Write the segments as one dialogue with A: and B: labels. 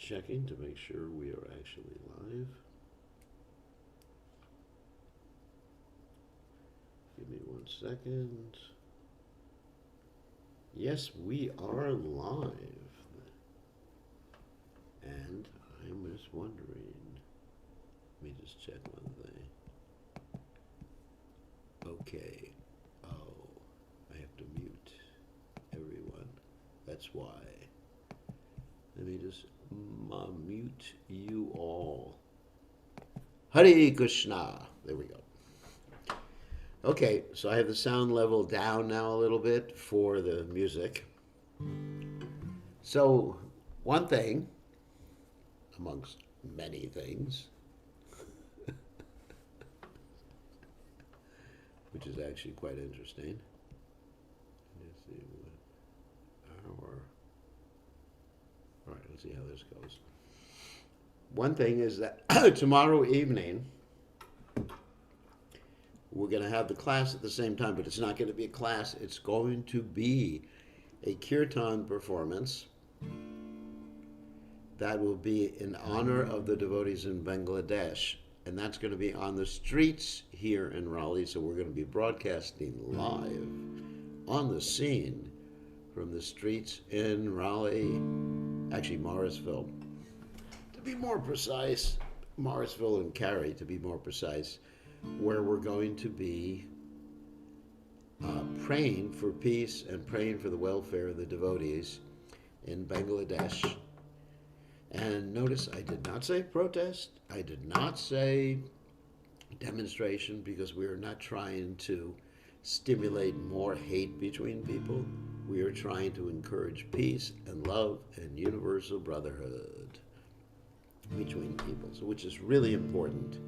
A: checking to make sure we are actually live. Give me 1 second. Yes, we are live. And I'm just wondering, let me just check one thing. Okay. Oh, I have to mute everyone. That's why. Let me just mute you all. Hare Krishna. There we go. Okay, so I have the sound level down now a little bit for the music. So, one thing, amongst many things, which is actually quite interesting. Let's see what our... All right, let's see how this goes. One thing is that tomorrow evening, we're going to have the class at the same time, but it's not going to be a class. It's going to be a kirtan performance that will be in honor of the devotees in Bangladesh. And that's going to be on the streets here in Raleigh. So we're going to be broadcasting live on the scene from the streets in Raleigh, actually Morrisville. To be more precise, Morrisville and Cary, to be more precise, where we're going to be praying for peace and praying for the welfare of the devotees in Bangladesh. And notice I did not say protest, I did not say demonstration, because we are not trying to stimulate more hate between people. We are trying to encourage peace and love and universal brotherhood between people, so which is really important.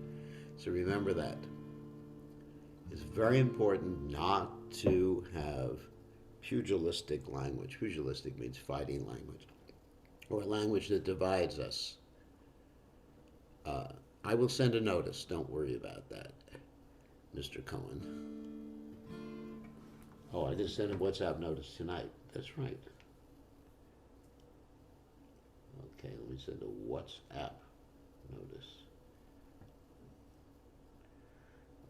A: So remember that. It's very important not to have pugilistic language. Pugilistic means fighting language, or language that divides us. I will send a notice. Don't worry about that, Mr. Cohen. Oh, I just sent a WhatsApp notice tonight. That's right. Okay, let me send a WhatsApp notice.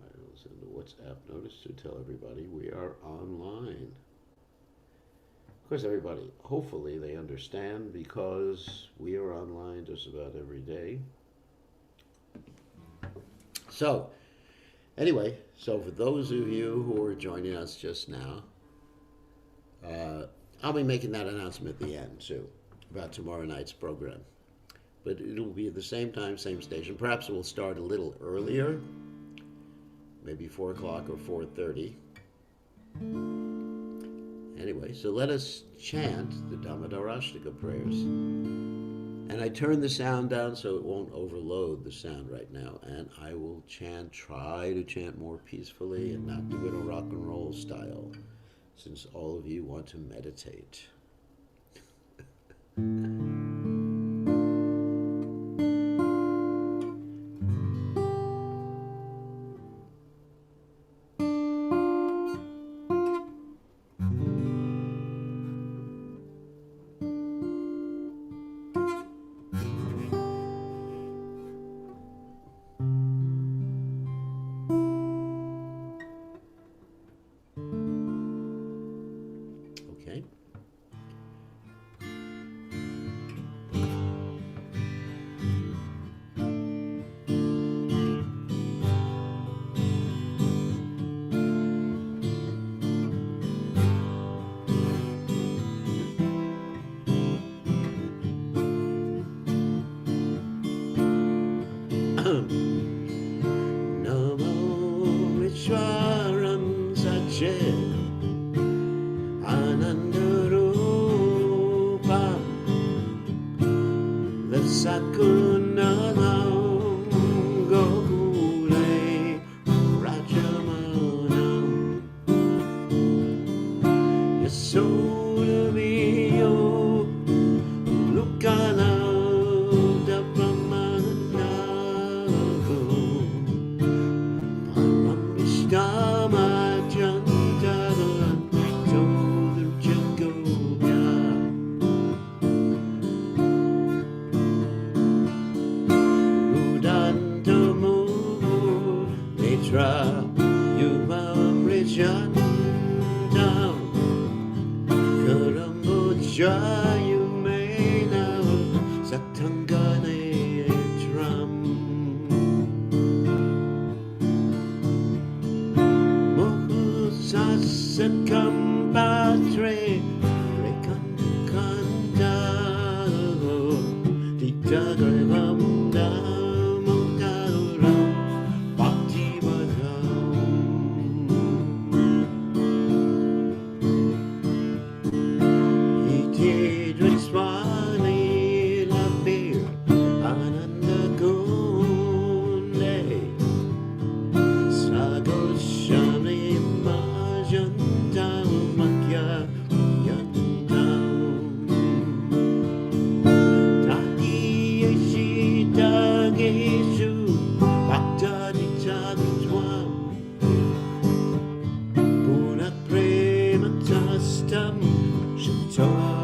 A: I will send a WhatsApp notice to tell everybody we are online. Of course, everybody, hopefully they understand, because we are online just about every day. So, anyway, so for those of you who are joining us just now, I'll be making that announcement at the end, too, about tomorrow night's program. But it'll be at the same time, same station. Perhaps it will start a little earlier, maybe 4 o'clock or 4:30. Anyway, so let us chant the Damodarashtika prayers. And I turn the sound down so it won't overload the sound right now. And I will try to chant more peacefully and not do it a rock and roll style, since all of you want to meditate. Jayumena Satangane Tram Mohu Sasakam Patre Rekandukanda Titagavam Namudaram Bhaktivadam Swami Labir Ananda Kunde Sagoshami Majanta Madhya Yantam Tati Yeshita Geshu Bhaktani Chadutwam Puna Prema Tastam Shatori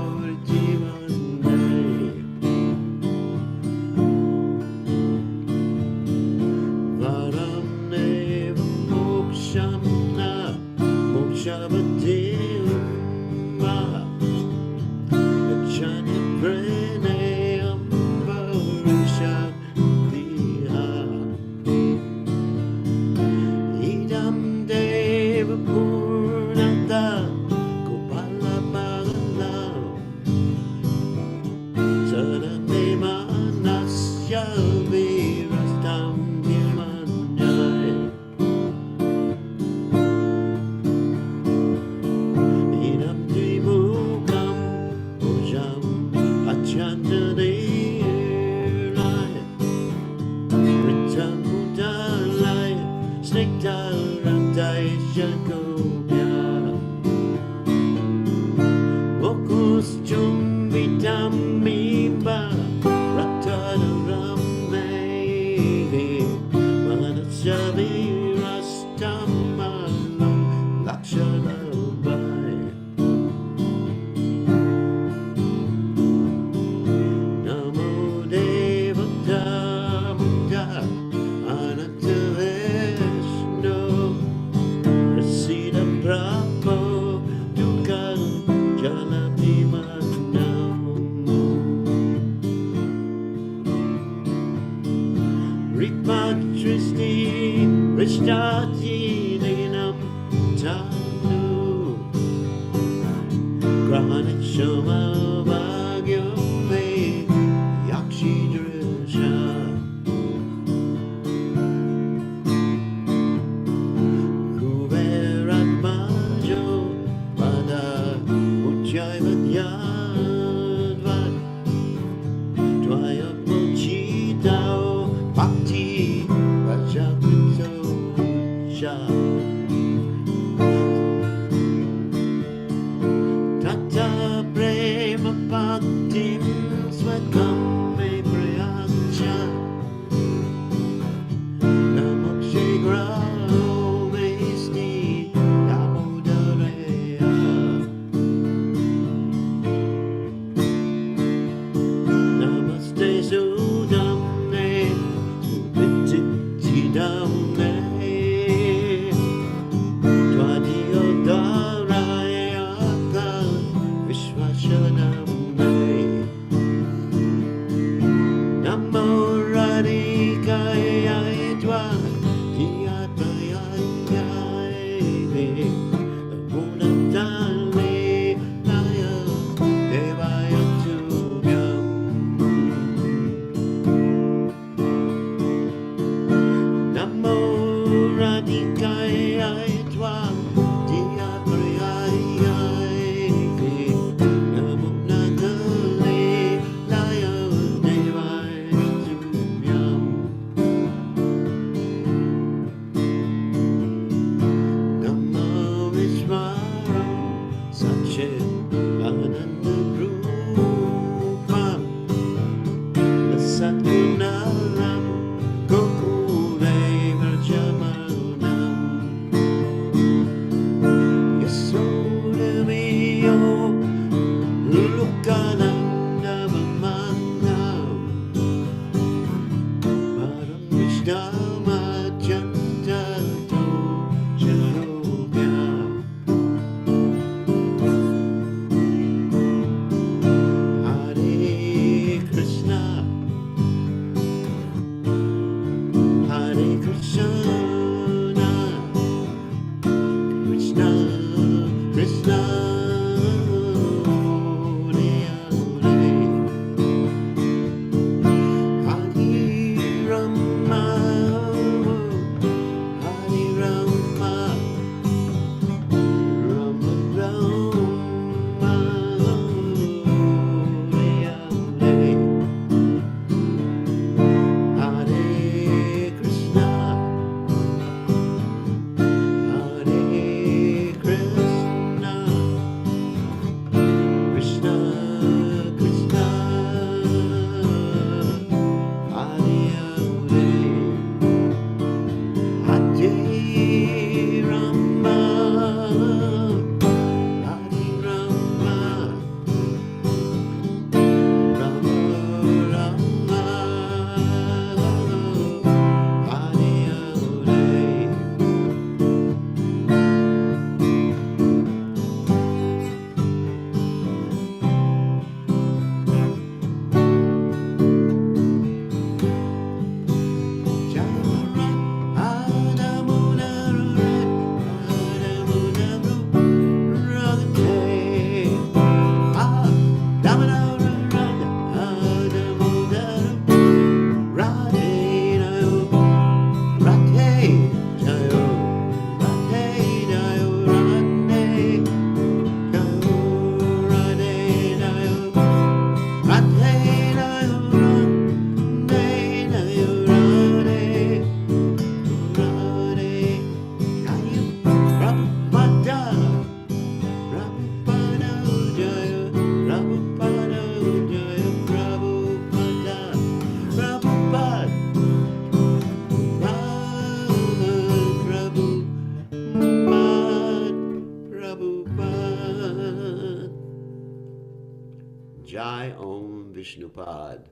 A: Jai Om Vishnupad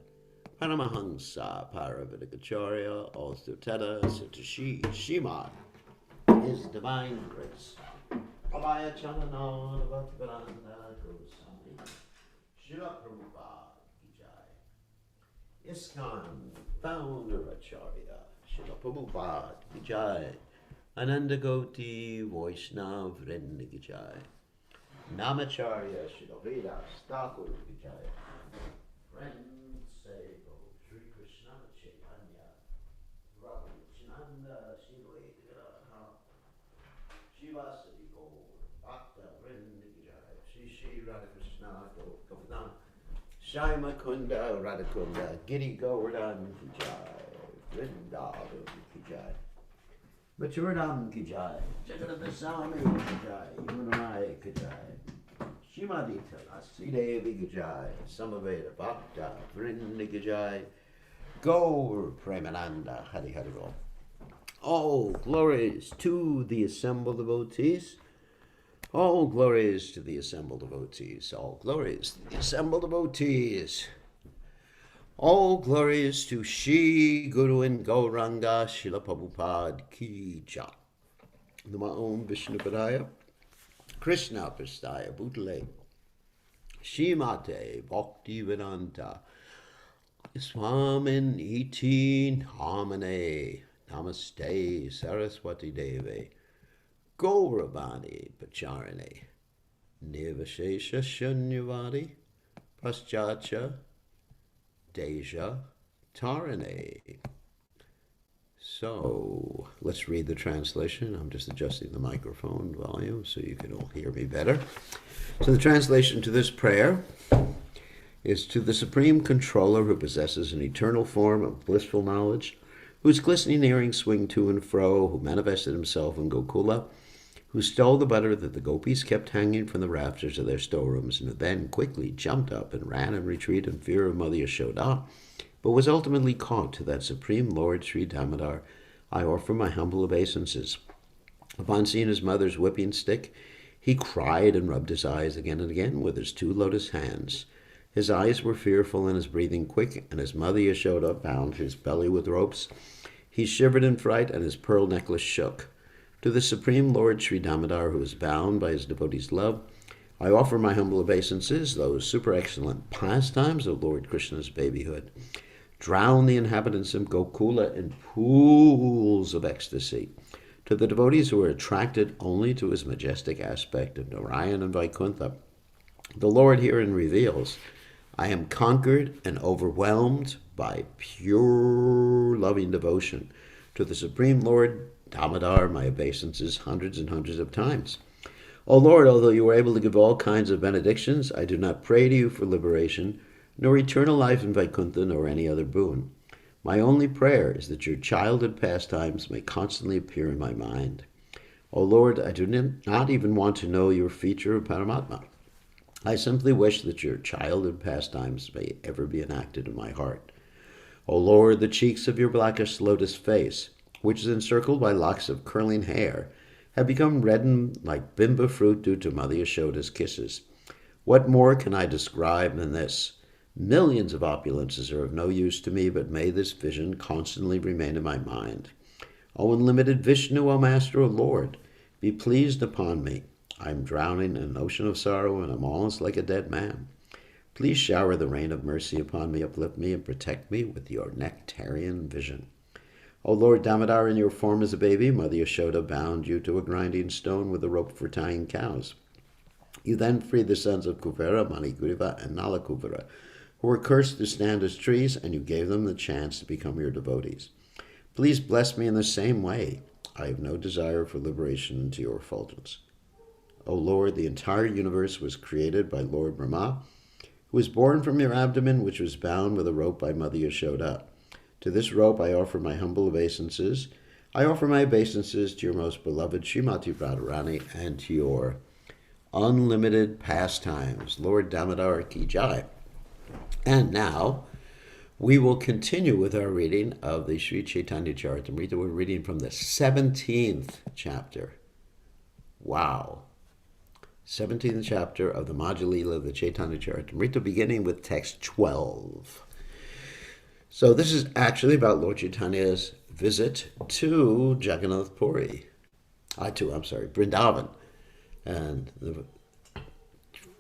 A: Paramahansa Paravidakacharya Ostuteta Sitashi Shimad His Divine Grace Abhaya Chanana Bhaktivedanta Goswami Srila Prabhupada Ki Jai ISKCON Founder Acharya Srila Prabhupada Ki Jai Ananda Goti Vaishnav Vrinda Ki Jai Namacharya Srila Vedas Thakur Ki Jai Friends say go Sri Krishna Caitanya Radha Chinanda Shiva Shivasati Gaur Bhakta Vrinda Ki Jai Shri Shri Radha Krishna Govardhana Shai Kunda Radhakunda Giri Govardhan Ki Jai Vrindavan Ki Jai Machuranam Ki Jai Jagadavasami Ki Jai Yamunamai Ki Jai Shimadita Asidevi Ki Jai Samaveda Bhakta Vrinda Ki Jai Gaur Premananda Hari Hari Bol. All glories to the assembled devotees. All glories to the assembled devotees. All glories to the assembled devotees. All glories to Shri Guru and Gauranga Srila Prabhupada Ki Jai. Nama Om Vishnupadaya Krishna Prastaya Bhutale Shrimate Bhakti Vedanta Swamin Iti Namane Namaste Saraswati Deve Gauravani Pacharane Nivashesha Shunyavadi Paschacha Deja Tarane. So let's read the translation. I'm just adjusting the microphone volume so you can all hear me better. So the translation to this prayer is to the Supreme Controller who possesses an eternal form of blissful knowledge, whose glistening earrings swing to and fro, who manifested himself in Gokula, who stole the butter that the gopis kept hanging from the rafters of their storerooms, and who then quickly jumped up and ran in retreat in fear of Madhya Yashoda, but was ultimately caught. To that Supreme Lord Sri Damodar I offer my humble obeisances. Upon seeing his mother's whipping stick, he cried and rubbed his eyes again and again with his two lotus hands. His eyes were fearful and his breathing quick, and as Madhya Yashoda bound his belly with ropes, he shivered in fright and his pearl necklace shook. To the Supreme Lord Sri Damodar, who is bound by his devotee's love, I offer my humble obeisances. Those super excellent pastimes of Lord Krishna's babyhood drown the inhabitants of Gokula in pools of ecstasy. To the devotees who are attracted only to his majestic aspect of Narayan and Vaikuntha, the Lord herein reveals, I am conquered and overwhelmed by pure loving devotion. To the Supreme Lord Damodar, my obeisances hundreds and hundreds of times. O Lord, although you are able to give all kinds of benedictions, I do not pray to you for liberation, nor eternal life in Vaikuntha, nor any other boon. My only prayer is that your childhood pastimes may constantly appear in my mind. O Lord, I do not even want to know your feature of Paramatma. I simply wish that your childhood pastimes may ever be enacted in my heart. O Lord, the cheeks of your blackish lotus face, which is encircled by locks of curling hair, have become reddened like bimba fruit due to Madhya Yashoda's kisses. What more can I describe than this? Millions of opulences are of no use to me, but may this vision constantly remain in my mind. O unlimited Vishnu, O Master, O Lord, be pleased upon me. I am drowning in an ocean of sorrow, and am almost like a dead man. Please shower the rain of mercy upon me, uplift me, and protect me with your nectarian vision. O Lord Damodar, in your form as a baby, Madhya Yashoda bound you to a grinding stone with a rope for tying cows. You then freed the sons of Kuvera, Manigriva, and Nalakuvara, who were cursed to stand as trees, and you gave them the chance to become your devotees. Please bless me in the same way. I have no desire for liberation into your effulgence. O Lord, the entire universe was created by Lord Brahma, who was born from your abdomen, which was bound with a rope by Madhya Yashoda. To this rope I offer my humble obeisances. I offer my obeisances to your most beloved Srimati Radharani and to your unlimited pastimes. Lord Damodar Ki Jai. And now we will continue with our reading of the Sri Caitanya Caritamrta. We're reading from the 17th chapter. Wow. 17th chapter of the Madhya Lila, the Caitanya Caritamrta, beginning with text 12. So this is actually about Lord Chaitanya's visit to Jagannath Puri. Vrindavan. And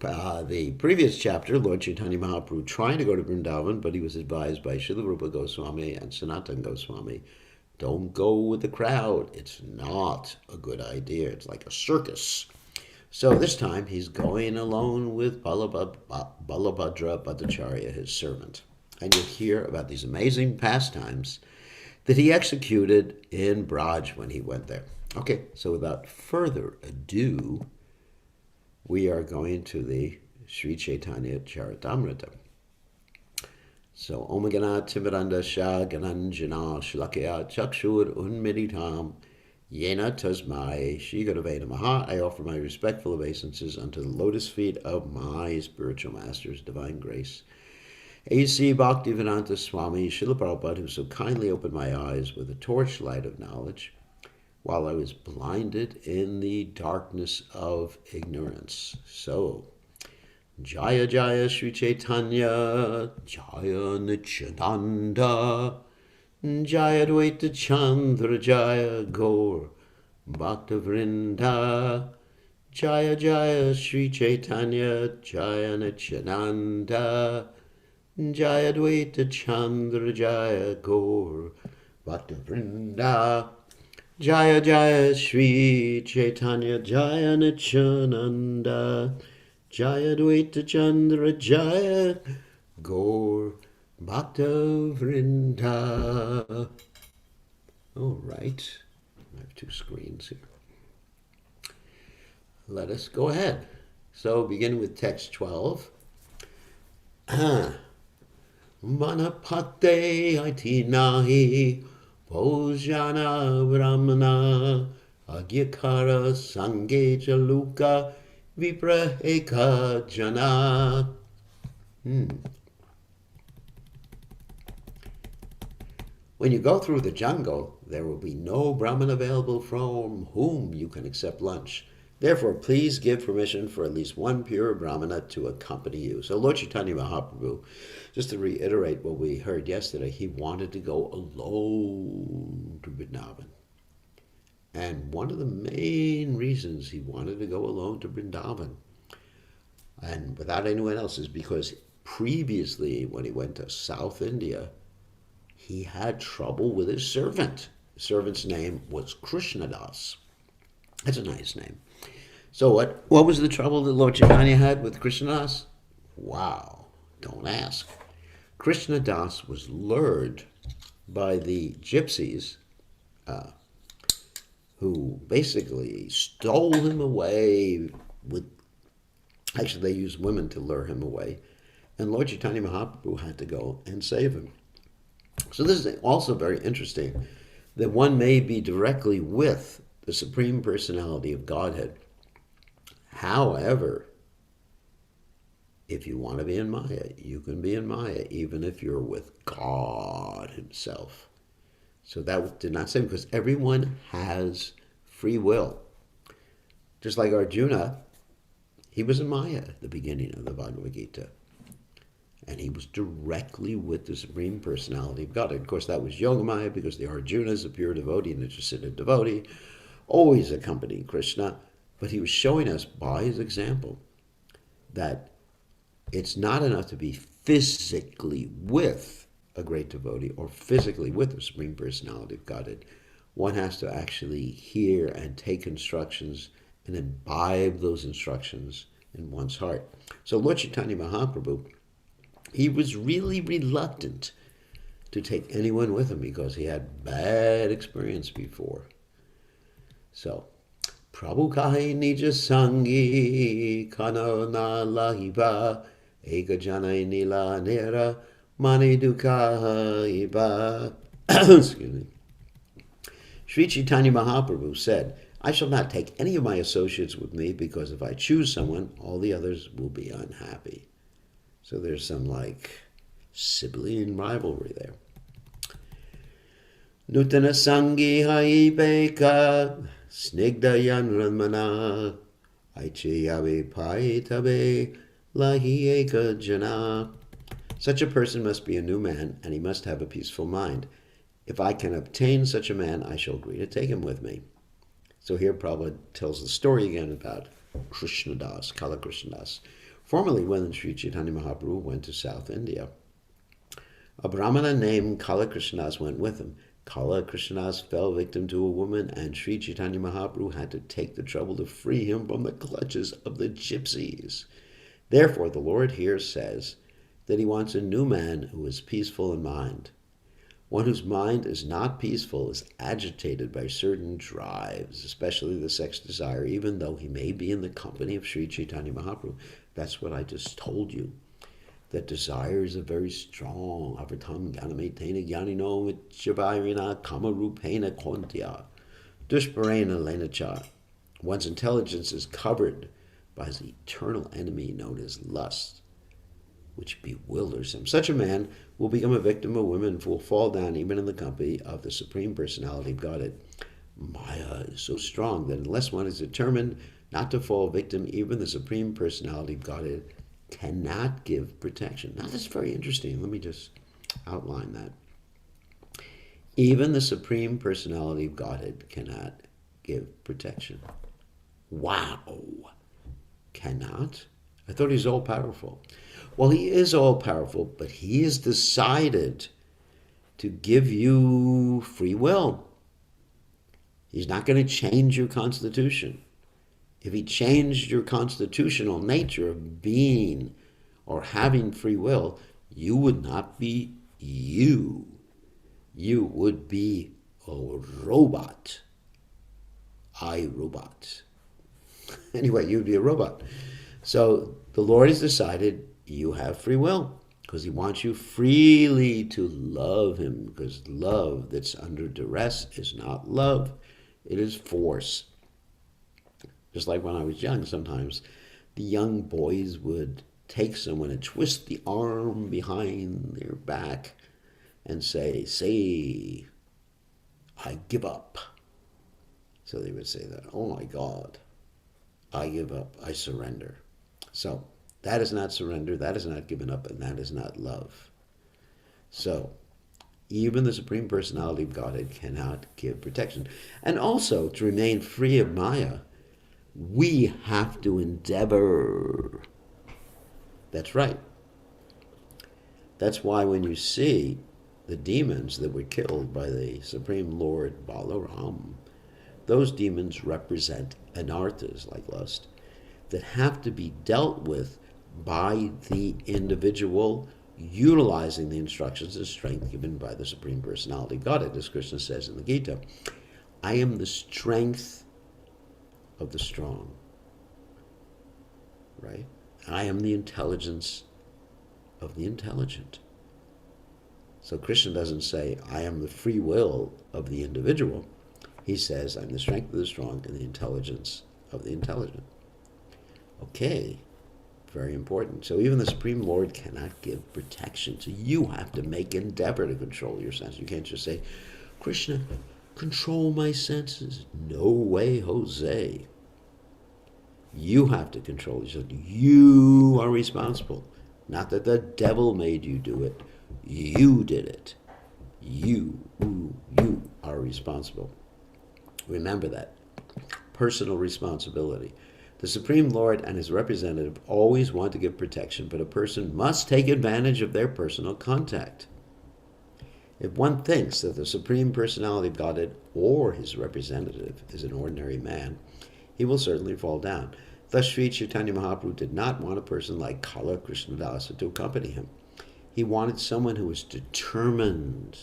A: the previous chapter, Lord Chaitanya Mahaprabhu trying to go to Vrindavan, but he was advised by Srila Rupa Goswami and Sanatana Goswami, don't go with the crowd. It's not a good idea. It's like a circus. So this time he's going alone with Balabhadra Bhattacharya, his servant. And you'll hear about these amazing pastimes that he executed in Braj when he went there. Okay, so without further ado, we are going to the Sri Caitanya Caritamrta. So, Om Gana Timiranda Shah Gananjana Shlakya Chakshur Unmeditam Yena Tasmai Shri Gurave Namaha. I offer my respectful obeisances unto the lotus feet of my spiritual masters, divine grace. A.C. Bhaktivedanta Swami Srila Prabhupada, who so kindly opened my eyes with a torchlight of knowledge while I was blinded in the darkness of ignorance. So, Jaya Jaya Sri Caitanya, Jaya Nityananda, Jaya Dvaita Chandra, Jaya Gaur Bhakta Vrinda, Jaya Jaya Sri Caitanya, Jaya Nityananda, Jaya Dvaita Chandra, Jaya Gaur Bhakta Vrinda, Jaya Jaya Sri Caitanya, Jaya Nityananda, Jaya Dvaita Chandra, Jaya Gaur Bhakta Vrinda. All right. I have two screens here. Let us go ahead. So begin with text 12. Manapate Aitinahi Bhojana Brahmana Agyakara Sange Jaluka Vipraheka Jana. When you go through the jungle, there will be no Brahman available from whom you can accept lunch. Therefore, please give permission for at least one pure Brahmana to accompany you. So Lord Chaitanya Mahaprabhu, just to reiterate what we heard yesterday, he wanted to go alone to Vrindavan. And one of the main reasons he wanted to go alone to Vrindavan, and without anyone else, is because previously when he went to South India, he had trouble with his servant. The servant's name was Krishnadas. That's a nice name. So what was the trouble that Lord Chaitanya had with Krishnadas? Wow, don't ask. Krishnadas was lured by the gypsies who basically stole him away actually they used women to lure him away. And Lord Chaitanya Mahaprabhu had to go and save him. So this is also very interesting, that one may be directly with the Supreme Personality of Godhead. However, if you want to be in Maya, you can be in Maya, even if you're with God himself. So that did not say, because everyone has free will. Just like Arjuna, he was in Maya at the beginning of the Bhagavad Gita. And he was directly with the Supreme Personality of God. And of course, that was Yogamaya, because the Arjuna is a pure devotee, an interested devotee, always accompanying Krishna. But he was showing us by his example that it's not enough to be physically with a great devotee or physically with the Supreme Personality of Godhead. One has to actually hear and take instructions and imbibe those instructions in one's heart. So Lord Chaitanya Mahaprabhu, he was really reluctant to take anyone with him because he had bad experience before. So, Prabhu kahi nija sangi kanana lahiba eka janai nila nera mani dukaiba. Excuse me. Sri Chaitanya Mahaprabhu said, I shall not take any of my associates with me, because if I choose someone, all the others will be unhappy. So there's some sibling rivalry there. Nutana sangi haibeka snigda yanramana Aichiyabe paitabe lahi eka jana. Such a person must be a new man, and he must have a peaceful mind. If I can obtain such a man, I shall agree to take him with me. So here Prabhupada tells the story again about Krishnadas, Kala Krishnadas. Formerly, when Sri Chaitanya Mahaprabhu went to South India, a Brahmana named Kala Krishnadas went with him. Kala Krishnadas fell victim to a woman, and Sri Chaitanya Mahaprabhu had to take the trouble to free him from the clutches of the gypsies. Therefore, the Lord here says that he wants a new man who is peaceful in mind. One whose mind is not peaceful is agitated by certain drives, especially the sex desire, even though he may be in the company of Sri Chaitanya Mahaprabhu. That's what I just told you. That desires are very strong. Avatam Gyanametena Gyanino Mitchavarina Kamarupena Kontya Dushparena Lenacha. One's intelligence is covered by his eternal enemy known as lust, which bewilders him. Such a man will become a victim of women who will fall down even in the company of the Supreme Personality of Godhead. Maya is so strong that unless one is determined not to fall victim, even the Supreme Personality of Godhead cannot give protection. Now that's very interesting. Let me just outline that. Even the Supreme Personality of Godhead cannot give protection. Wow. Cannot? I thought he's all-powerful. Well, he is all-powerful, but he has decided to give you free will. He's not going to change your constitution. If he changed your constitutional nature of being or having free will, you would not be you. You would be a robot. iRobot. Anyway, you'd be a robot. So the Lord has decided you have free will because he wants you freely to love him, because love that's under duress is not love, it is force. Just like when I was young, sometimes the young boys would take someone and twist the arm behind their back and say, I give up. So they would say that, oh my God, I give up, I surrender. So that is not surrender, that is not giving up, and that is not love. So even the Supreme Personality of Godhead cannot give protection. And also, to remain free of Maya, we have to endeavor. That's right. That's why when you see the demons that were killed by the Supreme Lord Balaram, those demons represent anarthas, like lust, that have to be dealt with by the individual utilizing the instructions and strength given by the Supreme Personality of Godhead. As Krishna says in the Gita, I am the strength of the strong, right? I am the intelligence of the intelligent. So Krishna doesn't say, I am the free will of the individual. He says, I'm the strength of the strong and the intelligence of the intelligent. Okay, very important. So even the Supreme Lord cannot give protection. So you have to make endeavor to control your senses. You can't just say, Krishna, control my senses. No way, Jose. You have to control yourself. You are responsible. Not that the devil made you do it. You did it. You are responsible. Remember that. Personal responsibility. The Supreme Lord and his representative always want to give protection, but a person must take advantage of their personal contact. If one thinks that the Supreme Personality of Godhead or his representative is an ordinary man, he will certainly fall down. Thus, Sri Chaitanya Mahaprabhu did not want a person like Kala Krishnadasa to accompany him. He wanted someone who was determined,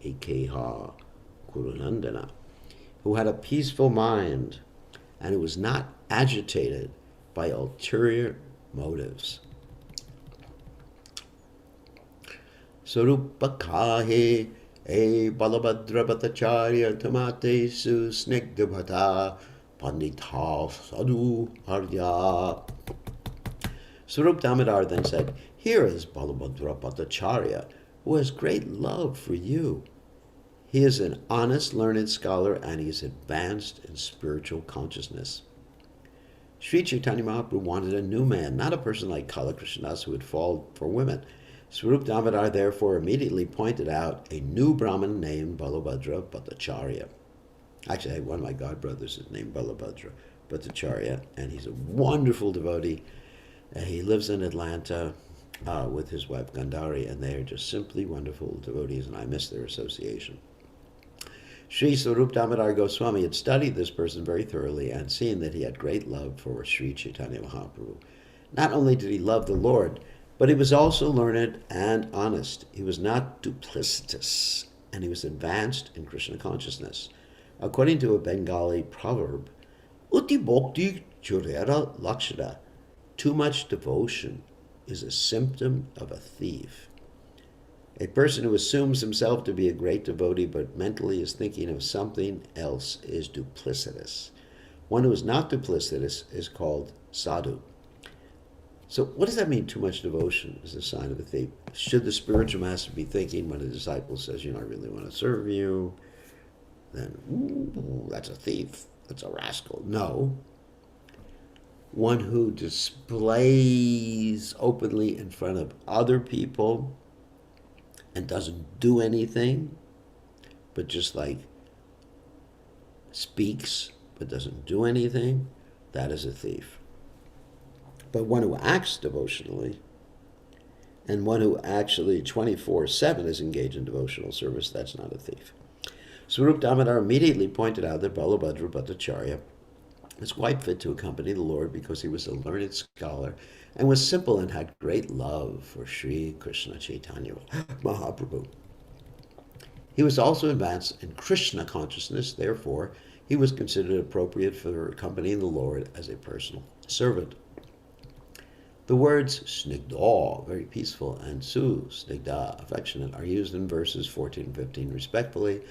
A: Ekeha Kurunandana, who had a peaceful mind and who was not agitated by ulterior motives. Sarupakahe e balabhadra bhattacharya tamate su snigdhabhata pandita sadhu arya. Sarup Damodar then said, here is Balabhadra Bhattacharya, who has great love for you. He is an honest, learned scholar, and he is advanced in spiritual consciousness. Sri Chaitanya Mahaprabhu wanted a new man, not a person like Kala Krishnadas who would fall for women. Swarup Damodar therefore immediately pointed out a new Brahmin named Balabhadra Bhattacharya. Actually, one of my godbrothers is named Balabhadra Bhattacharya, and he's a wonderful devotee. He lives in Atlanta with his wife Gandhari, and they are just simply wonderful devotees, and I miss their association. Sri Swarup Damodar Goswami had studied this person very thoroughly and seen that he had great love for Sri Chaitanya Mahaprabhu. Not only did he love the Lord, but he was also learned and honest. He was not duplicitous, and he was advanced in Krishna consciousness. According to a Bengali proverb, Uti Bhakti Churera Lakshana, too much devotion is a symptom of a thief. A person who assumes himself to be a great devotee but mentally is thinking of something else is duplicitous. One who is not duplicitous is called sadhu. So what does that mean, too much devotion is a sign of a thief? Should the spiritual master be thinking when a disciple says, I really want to serve you, then, ooh, that's a thief, that's a rascal? No. One who displays openly in front of other people and doesn't do anything, but just speaks but doesn't do anything, that is a thief. But one who acts devotionally and one who actually 24/7 is engaged in devotional service, that's not a thief. Swarup Damodar immediately pointed out that Balabhadra Bhattacharya was quite fit to accompany the Lord because he was a learned scholar and was simple and had great love for Sri Krishna Chaitanya Mahaprabhu. He was also advanced in Krishna consciousness, therefore he was considered appropriate for accompanying the Lord as a personal servant. The words snigdha, very peaceful, and su, snigdha, affectionate, are used in verses 14 and 15 respectively,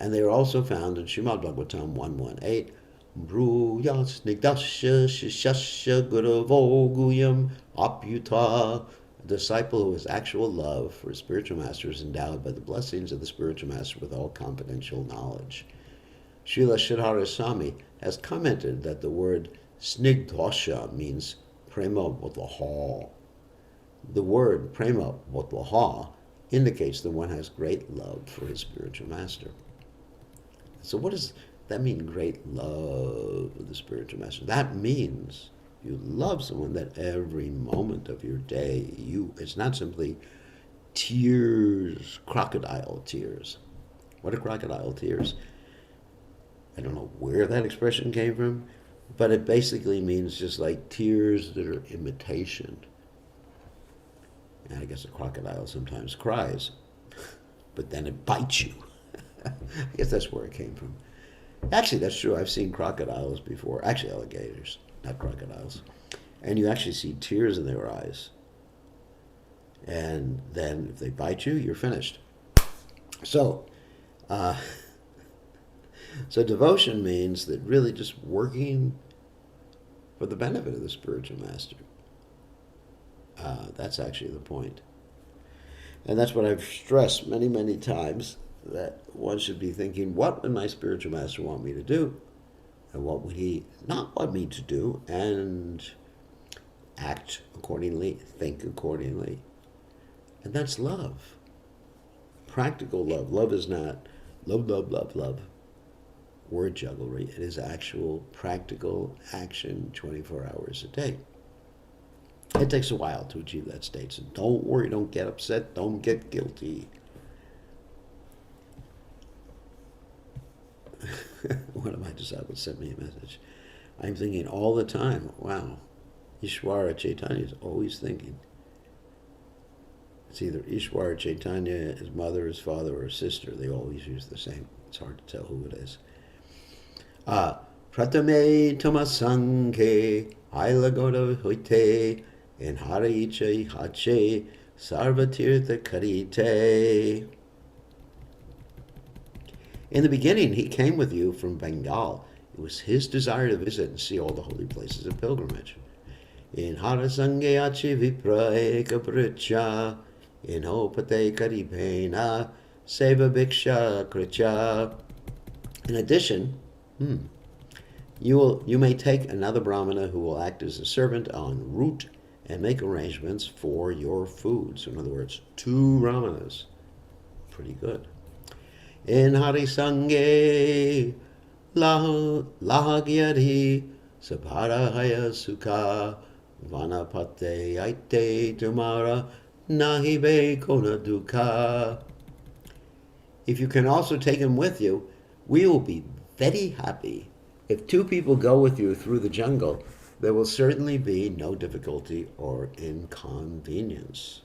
A: and they are also found in Srimad Bhagavatam 118, Brúya snigdasya shishasya guravo guyam apyuta. A disciple who has actual love for his spiritual master is endowed by the blessings of the spiritual master with all confidential knowledge. Srila Sridhara Swami has commented that the word snigdhasya means prema vatlaha. The word prema vatlaha indicates that one has great love for his spiritual master. So what does that mean, great love of the spiritual master? That means you love someone that every moment of your day, it's not simply tears, crocodile tears. What are crocodile tears? I don't know where that expression came from, but it basically means just like tears that are imitation. And I guess a crocodile sometimes cries, but then it bites you. I guess that's where it came from. Actually, that's true. I've seen crocodiles before. Actually, alligators, not crocodiles. And you actually see tears in their eyes. And then if they bite you, you're finished. So devotion means that really just working for the benefit of the spiritual master. That's actually the point. And that's what I've stressed many, many times, that one should be thinking, what would my spiritual master want me to do? And what would he not want me to do? And act accordingly, think accordingly. And that's love. Practical love. Love is not love, love, love, love. Word jugglery. It is actual practical action 24 hours a day. It takes a while to achieve that state. So don't worry, don't get upset, don't get guilty. One of my disciples sent me a message. I'm thinking all the time, wow, Ishwara Chaitanya is always thinking. It's either Ishwara Chaitanya, his mother, his father, or his sister. They always use the same. It's hard to tell who it is. Pratame Tomasanghe Ailagoda Hoite in Hariche Hache Sarvatirtha Karite. In the beginning, he came with you from Bengal. It was his desire to visit and see all the holy places of pilgrimage. In Harasange Achi Vipra Eka Pricha, in Opate Karipena, Seva Bhiksha Kricha. In addition, You may take another brahmana who will act as a servant en route and make arrangements for your food. So in other words, 2 brahmanas. Pretty good. In Hari Sange Lahagyari Saparahaya Sukha Vanapate Aite Tumara Nahibe Kona Dukha. If you can also take him with you, we will be very happy. If 2 people go with you through the jungle, there will certainly be no difficulty or inconvenience.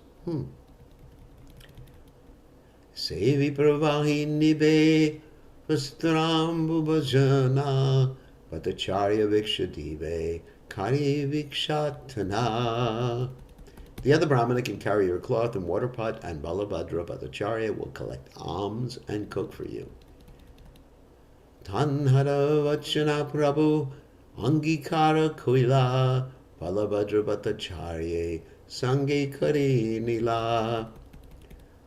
A: Sevi pravahini be vastrambu bhajana Bhattacharya vikshadive kari vikshatana. The other brahmana can carry your cloth and water pot, and Balabhadra Bhattacharya will collect alms and cook for you. Tanhara vachana prabhu angikara koila Balabhadra Bhattacharya sange kari nila.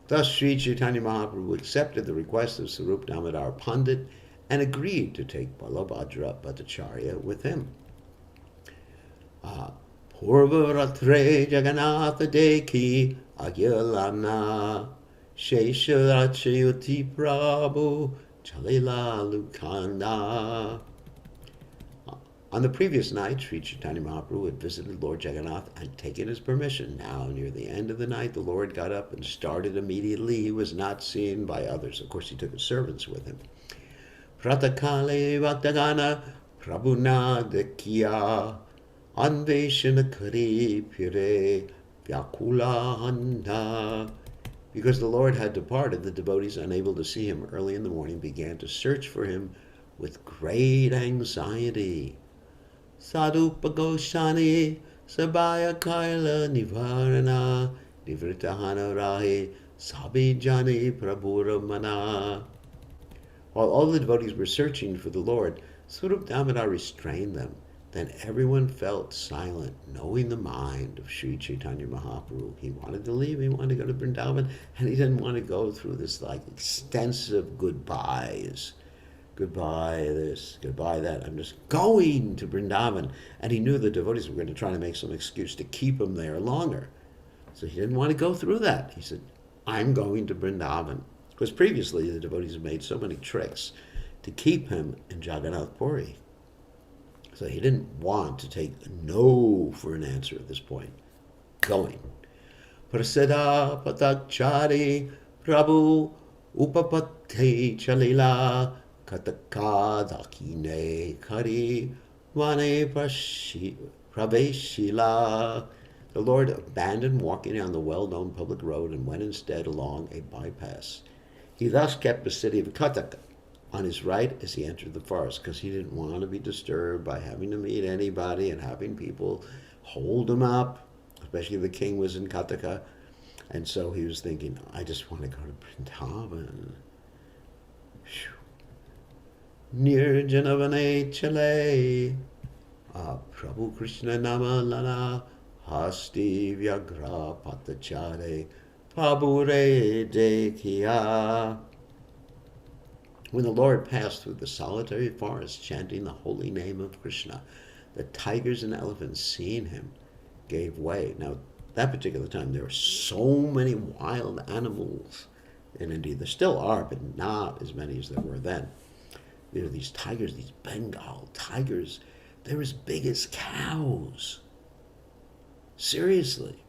A: Thus Sri Caitanya Mahaprabhu accepted the request of Sarup Damodar Pandit and agreed to take Balabhadra Bhattacharya with him. Purvaratre Jagannatha Deki Agyalana Shesharachayuti Prabhu Chalila Lukanda. On the previous night, Sri Caitanya Mahaprabhu had visited Lord Jagannath and taken his permission. Now, near the end of the night, the Lord got up and started immediately. He was not seen by others. Of course, he took his servants with him. Pratakale Vaktagana Prabhuna Dekya Anveshana Kari Pire Vyakula Handa. Because the Lord had departed, the devotees, unable to see him early in the morning, began to search for him with great anxiety. Sadhupa Goshani Sabaya Kaila Nivarana Nivritahana Rahi Sabijani Prabhura Mana. While all the devotees were searching for the Lord, Sarup Damodar restrained them. Then everyone felt silent, knowing the mind of Sri Caitanya Mahaprabhu. He wanted to leave, he wanted to go to Vrindavan, and he didn't want to go through this extensive goodbyes. Goodbye this, goodbye that. I'm just going to Vrindavan. And he knew the devotees were going to try to make some excuse to keep him there longer. So he didn't want to go through that. He said, I'm going to Vrindavan. Because previously the devotees had made so many tricks to keep him in Jagannath Puri. So he didn't want to take no for an answer at this point. Going. Prasada patakchari prabhu upapate chalila kataka dakine kari vane praveshila. The Lord abandoned walking on the well-known public road and went instead along a bypass. He thus kept the city of Kataka on his right as he entered the forest, because he didn't want to be disturbed by having to meet anybody and having people hold him up, especially the king was in Kataka. And so he was thinking, I just want to go to Vrindavan. Nirjanavane chale Prabhu Krishna nama lana hasti vyagra patachare pabure dekhiya. When the Lord passed through the solitary forest chanting the holy name of Krishna, the tigers and elephants, seeing him, gave way. Now, that particular time, there were so many wild animals in India. There still are, but not as many as there were then. There are these tigers, these Bengal tigers. They're as big as cows. Seriously.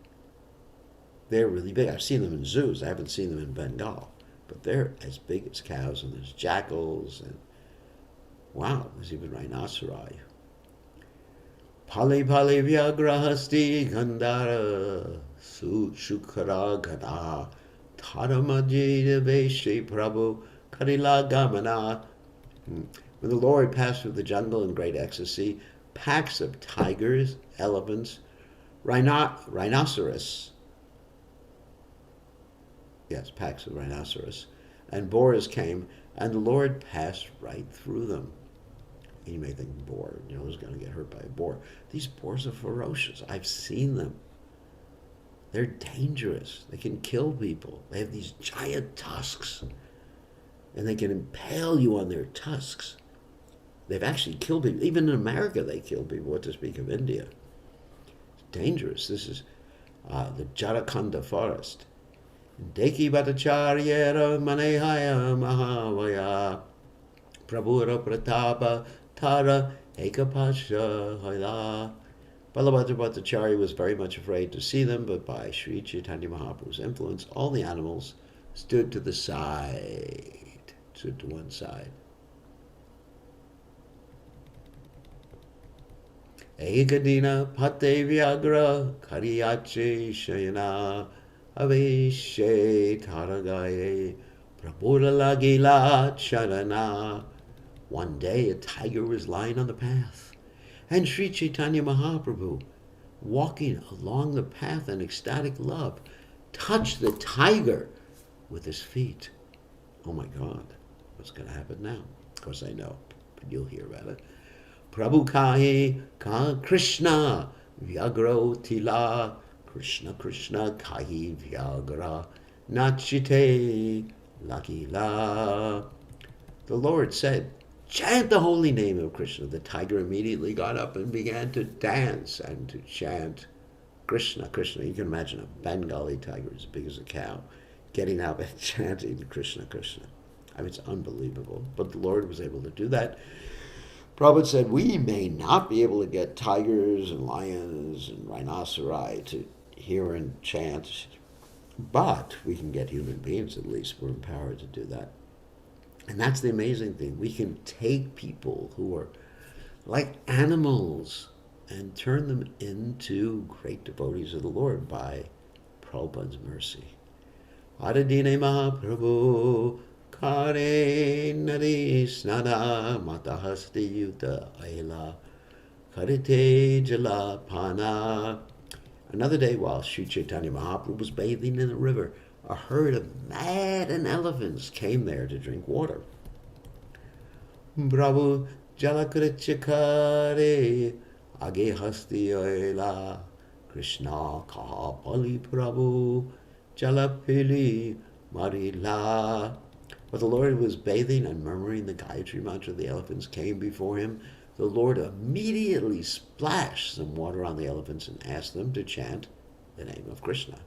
A: They're really big. I've seen them in zoos. I haven't seen them in Bengal. But they're as big as cows, and there's jackals, and wow, there's even rhinoceri. Pali pali vyagrahasti gandhara shukara gana taramajida veshi prabhu karila gamana. When the Lord passed through the jungle in great ecstasy, packs of tigers, elephants, rhinoceros, packs of rhinoceros, and boars came, and the Lord passed right through them. And you may think, boar, who's going to get hurt by a boar? These boars are ferocious. I've seen them. They're dangerous. They can kill people. They have these giant tusks, and they can impale you on their tusks. They've actually killed people. Even in America, they kill people. What to speak of India? It's dangerous. This is the Jarakhanda forest. Deki Bhattacharya Manehaya Mahavaya Prabhura Pratapa Tara Ekapasha Haila. Balabhadra Bhattacharya was very much afraid to see them, but by Sri Chaitanya Mahaprabhu's influence, all the animals stood to the side, stood to one side. Ekadina Pate Vyagra Kariyache Shayana Aveshe Taragaye Prabhuda Lagila Charana. One day a tiger was lying on the path, and Sri Chaitanya Mahaprabhu, walking along the path in ecstatic love, touched the tiger with his feet. Oh my God, what's going to happen now? Of course I know, but you'll hear about it. Prabhu Kahi Ka Krishna Vyagro Tila Krishna Krishna Kahi Vyagra Nachite Lagila. The Lord said, chant the holy name of Krishna. The tiger immediately got up and began to dance and to chant Krishna, Krishna. You can imagine a Bengali tiger as big as a cow getting up and chanting Krishna, Krishna. I mean, it's unbelievable. But the Lord was able to do that. Prabhupada said, we may not be able to get tigers and lions and rhinoceri to hear and chant, but we can get human beings at least. We're empowered to do that. And that's the amazing thing. We can take people who are like animals and turn them into great devotees of the Lord by Prabhupada's mercy. Adadine Mahaprabhu Kare Nadi Snada Matahasti Yuta Aila Karite Jala Pana. Another day, while Sri Chaitanya Mahaprabhu was bathing in a river, a herd of maddened elephants came there to drink water. Prabhu Jalakrichakare Age Hasti Aila Krishna Kaha Pali Prabhu Jalapili Marila. But the Lord was bathing and murmuring the Gayatri mantra. The elephants came before him. The Lord immediately splashed some water on the elephants and asked them to chant the name of Krishna.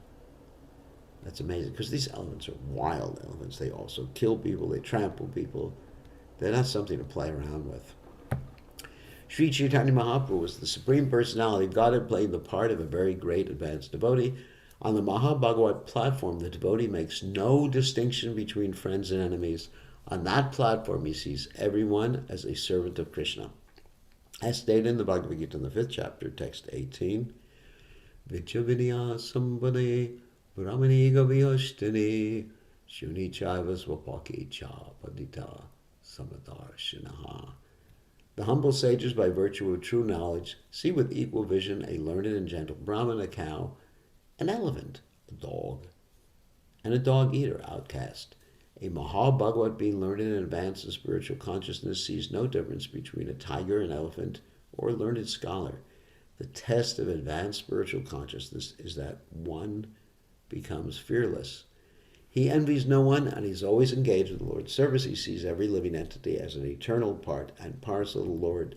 A: That's amazing, because these elephants are wild elephants. They also kill people, they trample people. They're not something to play around with. Sri Chaitanya Mahaprabhu was the Supreme Personality of Godhead, playing the part of a very great advanced devotee. On the Mahabhagavat platform, the devotee makes no distinction between friends and enemies. On that platform, he sees everyone as a servant of Krishna. As stated in the Bhagavad Gita in the 5th chapter, text 18, Vichavidya Sambhane Brahmani Gavihashtani Shuni Chaiva Swapaki Cha Padita Samadarshinaha. The humble sages, by virtue of true knowledge, see with equal vision a learned and gentle Brahman, a cow, an elephant, a dog, and a dog-eater, outcast. A Mahabhagavat, being learned and advanced in spiritual consciousness, sees no difference between a tiger, an elephant, or a learned scholar. The test of advanced spiritual consciousness is that one becomes fearless. He envies no one, and he's always engaged in the Lord's service. He sees every living entity as an eternal part and parcel of the Lord,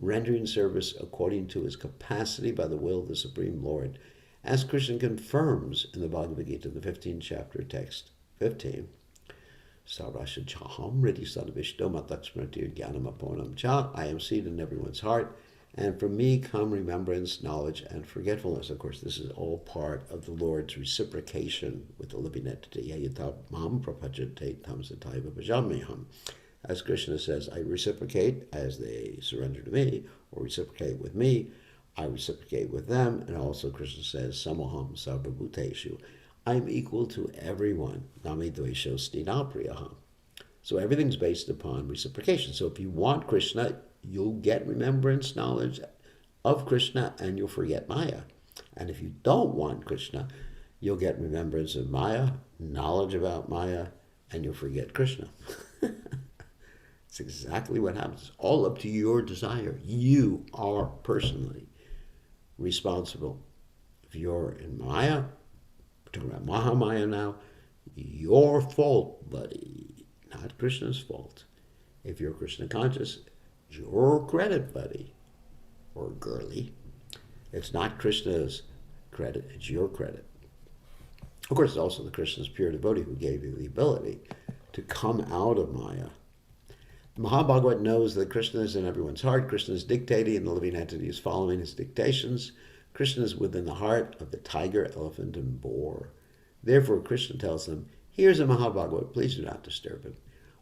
A: rendering service according to his capacity by the will of the Supreme Lord. As Krishna confirms in the Bhagavad Gita, the 15th chapter, text 15, Sarvasha Chaham Riddhi Sadavishto Mataksmriti Jnanamaponam Cha. I am seated in everyone's heart, and from me come remembrance, knowledge, and forgetfulness. Of course, this is all part of the Lord's reciprocation with the living entity. As Krishna says, I reciprocate as they surrender to me, or reciprocate with me. I reciprocate with them. And also Krishna says, Samoham Sarvabhuteshu. I'm equal to everyone. Nami Dvesho Stinapriyaham. So everything's based upon reciprocation. So if you want Krishna, you'll get remembrance, knowledge of Krishna, and you'll forget Maya. And if you don't want Krishna, you'll get remembrance of Maya, knowledge about Maya, and you'll forget Krishna. It's exactly what happens. It's all up to your desire. You are personally responsible. If you're in Maya, we're talking about Mahamaya now, your fault, buddy, not Krishna's fault. If you're Krishna conscious, your credit, buddy or girlie. It's not Krishna's credit, it's your credit. Of course, it's also the Krishna's pure devotee who gave you the ability to come out of Maya. Mahabhagavat knows that Krishna is in everyone's heart. Krishna is dictating and the living entity is following his dictations. Krishna is within the heart of the tiger, elephant, and boar. Therefore, Krishna tells them, here's a Mahabhagavat, please do not disturb him.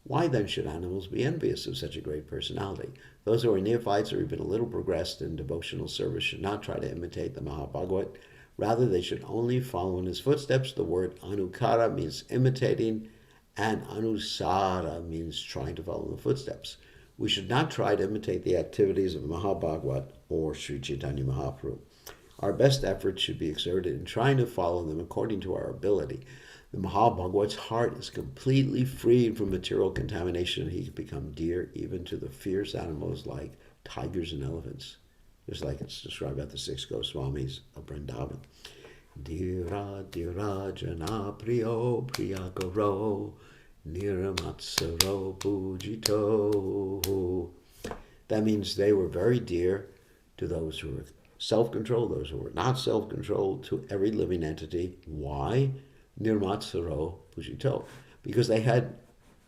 A: Why then should animals be envious of such a great personality? Those who are neophytes or even a little progressed in devotional service should not try to imitate the Mahabhagavat. Rather, they should only follow in his footsteps. The word anukara means imitating, and anusara means trying to follow in the footsteps. We should not try to imitate the activities of Mahabhagavat or Sri Caitanya Mahaprabhu. Our best efforts should be exerted in trying to follow them according to our ability. The Mahabhagavat's heart is completely freed from material contamination. He can become dear even to the fierce animals like tigers and elephants, just like it's described by the 6 Goswamis of Vrindavan. Dhira dhira jana priyo priyakaro niramatsaro pujito. That means they were very dear to those who were self-controlled, those who were not self-controlled, to every living entity. Why? Nirmatsaro pujito. Because they had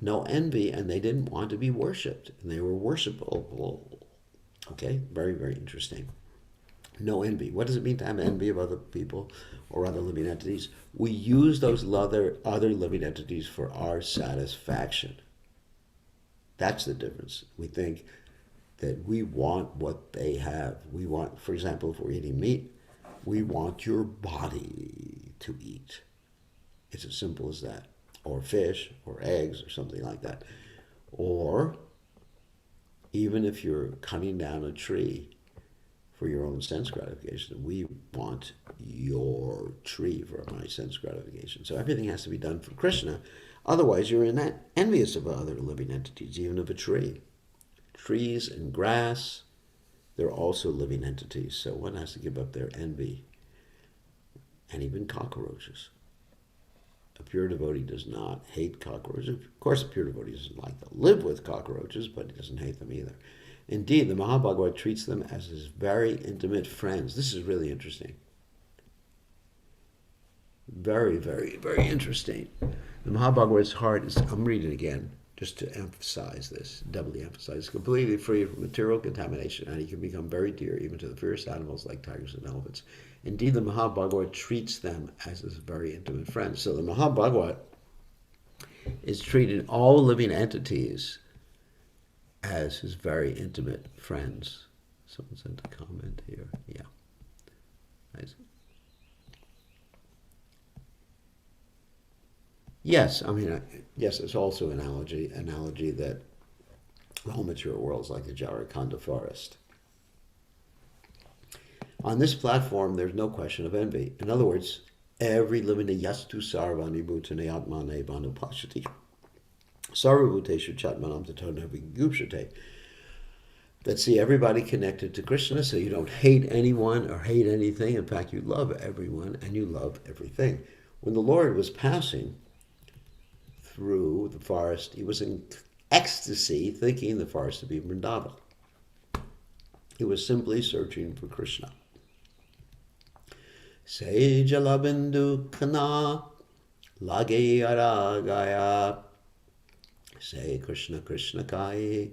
A: no envy and they didn't want to be worshipped. And they were worshipable. Okay, very, very interesting. No envy. What does it mean to have envy of other people or other living entities? We use those other living entities for our satisfaction. That's the difference. We think that we want what they have. We want, for example, if we're eating meat, we want your body to eat. It's as simple as that. Or fish, or eggs, or something like that. Or even if you're cutting down a tree for your own sense gratification, we want your tree for my sense gratification. So everything has to be done for Krishna. Otherwise, you're envious of other living entities, even of a tree. Trees and grass, they're also living entities. So one has to give up their envy. And even cockroaches. A pure devotee does not hate cockroaches. Of course, a pure devotee doesn't like to live with cockroaches, but he doesn't hate them either. Indeed, the Mahabhagavat treats them as his very intimate friends. This is really interesting. Very, very, very interesting. The Mahabhagavat's heart is, I'm reading again, just to emphasize this, doubly emphasize, completely free from material contamination, and he can become very dear even to the fierce animals like tigers and elephants. Indeed, the Mahabhagavat treats them as his very intimate friends. So the Mahabhagavat is treating all living entities as his very intimate friends. Someone sent a comment here. Yeah. Yes, I mean, yes, it's also an analogy that the whole material world is like the Jharkhanda forest. On this platform, there's no question of envy. In other words, every living yastu sarvani bhutane atmane vanupashati sarvabhuteshu chatmanam tatonavigupshate. That see everybody connected to Krishna, so you don't hate anyone or hate anything. In fact, you love everyone and you love everything. When the Lord was passing through the forest, he was in ecstasy, thinking the forest to be Vrindavan. He was simply searching for Krishna. Se jalabindu kana lage aragaya. Say Krishna Krishna kai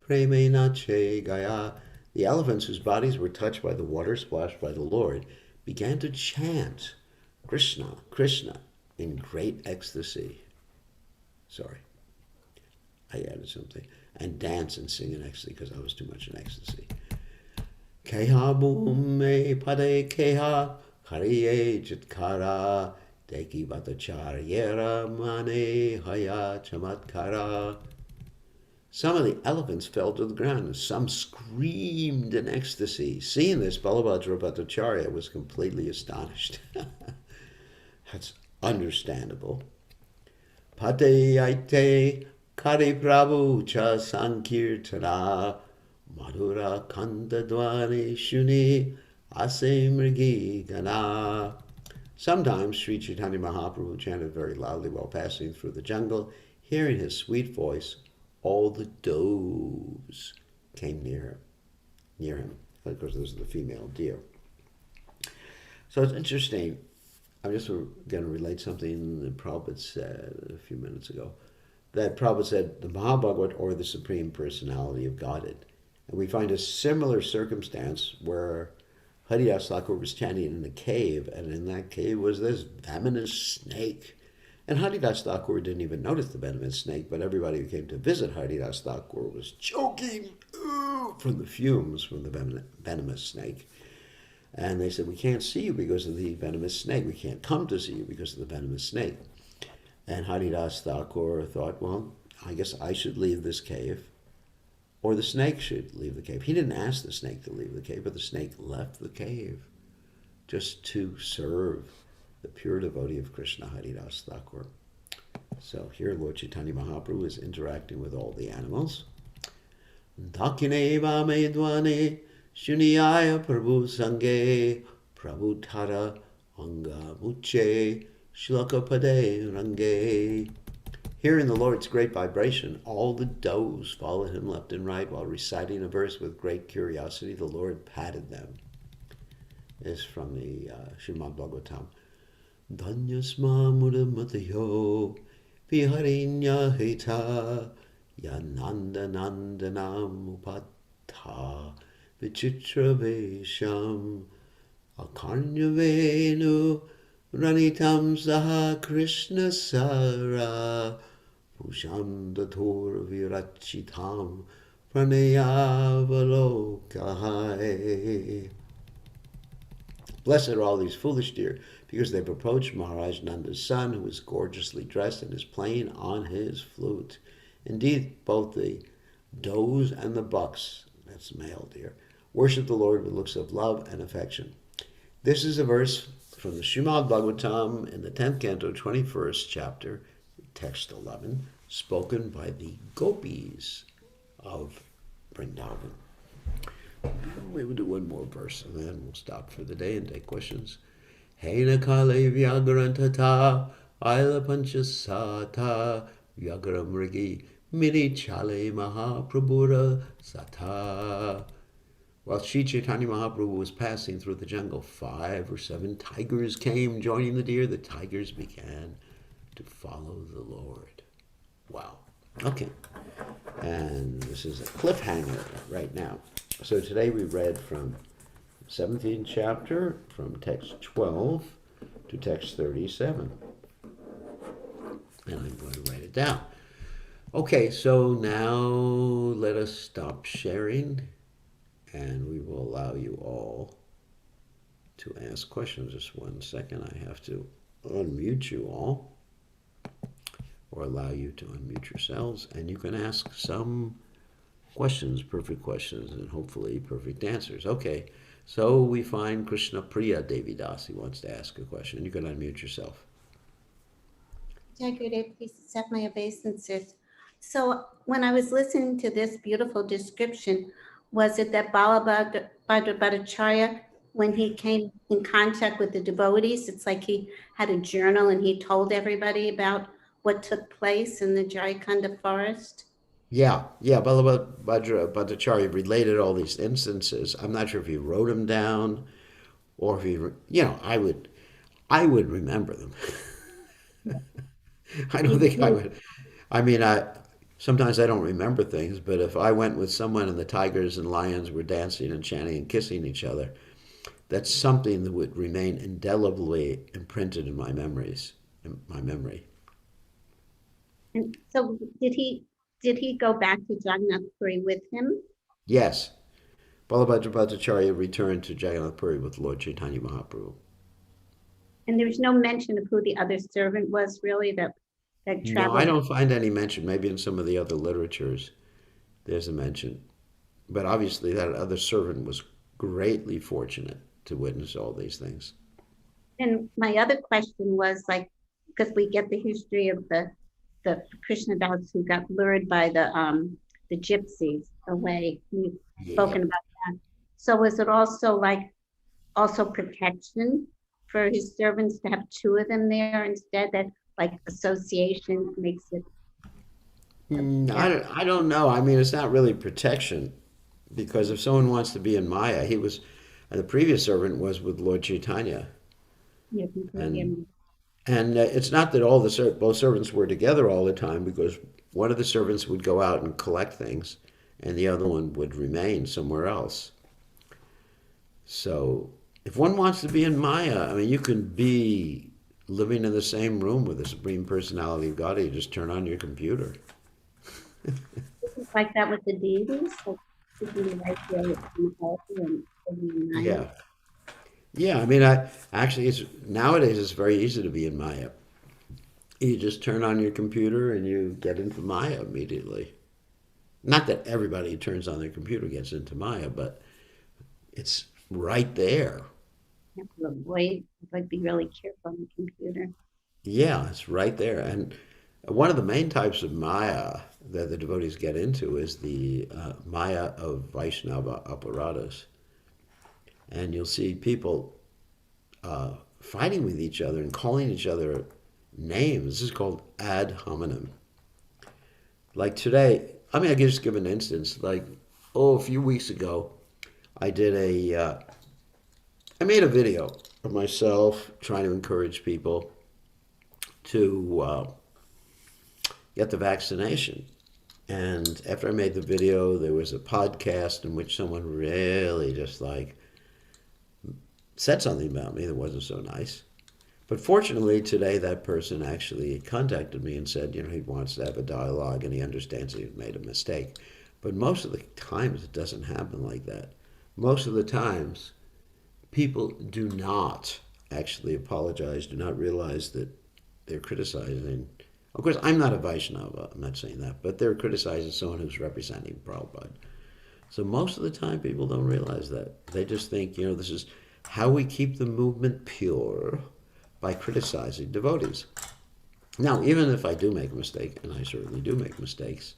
A: preme nache gaya. The elephants whose bodies were touched by the water splashed by the Lord began to chant Krishna Krishna in great ecstasy. Sorry, I added something. And dance and sing in ecstasy because I was too much in ecstasy. Keha boom me pade keha hariye jitkara deki batacharyera mane haya chamatkara. Some of the elephants fell to the ground and some screamed in ecstasy. Seeing this, Balabhadra Bhattacharya was completely astonished. That's understandable. Pate aite kari prabhu cha sankirtana madhura kanta dware shuni ase mrigi gana. Sometimes Sri Chaitanya Mahaprabhu chanted very loudly while passing through the jungle. Hearing his sweet voice, all the doves came near him. Of course, this is the female deer. So it's interesting. I'm just going to relate something that Prabhupada said a few minutes ago. That Prabhupada said the Mahabhagavat, or the Supreme Personality of Godhead. And we find a similar circumstance where Haridas Thakur was standing in a cave, and in that cave was this venomous snake. And Haridas Thakur didn't even notice the venomous snake, but everybody who came to visit Haridas Thakur was choking from the fumes from the venomous snake. And they said, we can't see you because of the venomous snake. We can't come to see you because of the venomous snake. And Haridas Thakur thought, well, I guess I should leave this cave, or the snake should leave the cave. He didn't ask the snake to leave the cave, but the snake left the cave just to serve the pure devotee of Krishna, Haridas Thakur. So here Lord Chaitanya Mahaprabhu is interacting with all the animals. Dakine vame dvane shuniyaya prabhu sange prabhu tara anga muche shlokapade range. Hearing the Lord's great vibration, all the does followed him left and right while reciting a verse with great curiosity. The Lord patted them. This is from the Srimad Bhagavatam. Dhanyasma mudamatayo viharinya heta yananda nandanam upatta vichitra vesham akarnyavenu ranitam saha krishna sara pusham datur virachitam pranayavalokai. Blessed are all these foolish deer, because they've approached Maharaj Nanda's son, who is gorgeously dressed and is playing on his flute. Indeed, both the does and the bucks, that's male deer, worship the Lord with looks of love and affection. This is a verse from the Srimad Bhagavatam in the 10th canto, 21st chapter, text 11, spoken by the gopis of Vrindavan. We will do one more verse and then we'll stop for the day and take questions. Hena kale vyagrantata aila panchasata vyagramrigi mini chale mahaprabhura sata. While Sri Chaitanya Mahaprabhu was passing through the jungle, 5 or 7 tigers came joining the deer. The tigers began to follow the Lord. Wow. Okay. And this is a cliffhanger right now. So today we read from 17th chapter, from text 12 to text 37. And I'm going to write it down. Okay, so now let us stop sharing, and we will allow you all to ask questions. Just one second, I have to unmute you all, or allow you to unmute yourselves, and you can ask some questions, perfect questions, and hopefully perfect answers. Okay, so we find Krishna Priya Devi Das. He wants to ask a question. You can unmute yourself.
B: Jai Gurudev, please accept my obeisances. So when I was listening to this beautiful description, was it that Bhattacharya, when he came in contact with the devotees, it's like he had a journal and he told everybody about what took place in the Jharkhand forest?
A: Yeah, Bhattacharya related all these instances. I'm not sure if he wrote them down or if he, I would remember them. I don't think I would. I mean, sometimes I don't remember things, but if I went with someone and the tigers and lions were dancing and chanting and kissing each other, that's something that would remain indelibly imprinted in my memory.
B: And so did he go back to Jagannath Puri with him?
A: Yes, Balabhadra Bhattacharya returned to Jagannath Puri with Lord Chaitanya Mahaprabhu.
B: And there was no mention of who the other servant was, really, that
A: No, I
B: traveled.
A: don't find any mention. Maybe in some of the other literatures there's a mention. But obviously that other servant was greatly fortunate to witness all these things.
B: And my other question was like, because we get the history of the Krishna Das who got lured by the gypsies away. We've
A: Yeah.
B: spoken about that. So was it also like also protection for his servants to have 2 of them there instead, that like association makes it
A: I don't know. I mean, it's not really protection. Because if someone wants to be in Maya, the previous servant was with Lord Caitanya.
B: You're completely
A: And
B: amazing.
A: it's not that both servants were together all the time, because one of the servants would go out and collect things, and the other one would remain somewhere else. So if one wants to be in Maya, I mean, you can be living in the same room with the Supreme Personality of God. You just turn on your computer.
B: It's like that with the deities. Like, to be right there in the altar and living in Maya.
A: Yeah, yeah. I mean, I actually, it's nowadays it's very easy to be in Maya. You just turn on your computer and you get into Maya immediately. Not that everybody who turns on their computer gets into Maya, but it's right there.
B: You have to avoid, like, be really careful on the computer.
A: Yeah, it's right there. And one of the main types of Maya that the devotees get into is the Maya of Vaishnava apparatus. And you'll see people fighting with each other and calling each other names. This is called ad hominem. Like today, I mean, I can just give an instance. Like, a few weeks ago, I did I made a video of myself trying to encourage people to get the vaccination. And after I made the video, there was a podcast in which someone really just like said something about me that wasn't so nice. But fortunately, today that person actually contacted me and said, he wants to have a dialogue and he understands he's made a mistake. But most of the times it doesn't happen like that. Most of the times, people do not actually apologize, do not realize that they're criticizing. Of course, I'm not a Vaishnava, I'm not saying that, but they're criticizing someone who's representing Prabhupada. So most of the time, people don't realize that. They just think, this is how we keep the movement pure, by criticizing devotees. Now, even if I do make a mistake, and I certainly do make mistakes,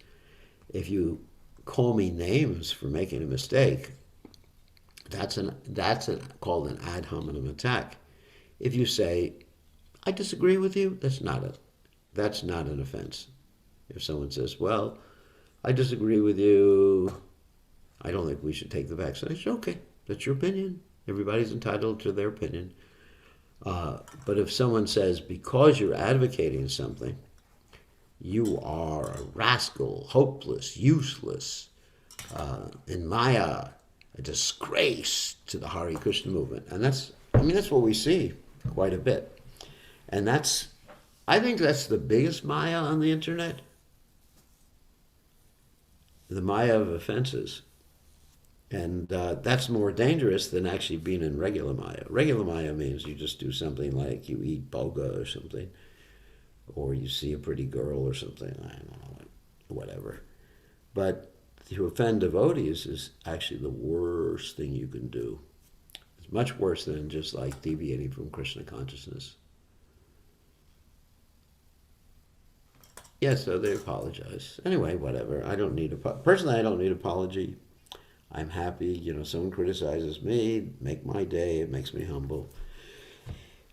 A: if you call me names for making a mistake, that's called an ad hominem attack. If you say, I disagree with you, that's not an offense. If someone says, well, I disagree with you, I don't think we should take the vaccination, okay, that's your opinion. Everybody's entitled to their opinion. But if someone says, because you're advocating something, you are a rascal, hopeless, useless, in Maya, a disgrace to the Hare Krishna movement. And that's what we see quite a bit. And I think that's the biggest Maya on the internet. The Maya of offenses. And that's more dangerous than actually being in regular Maya. Regular Maya means you just do something like you eat boga or something, or you see a pretty girl or something, I don't know, whatever. But to offend devotees is actually the worst thing you can do. It's much worse than just like deviating from Krishna consciousness. Yeah, so they apologize. Anyway, whatever. Personally, I don't need apology. I'm happy, someone criticizes me, make my day, it makes me humble.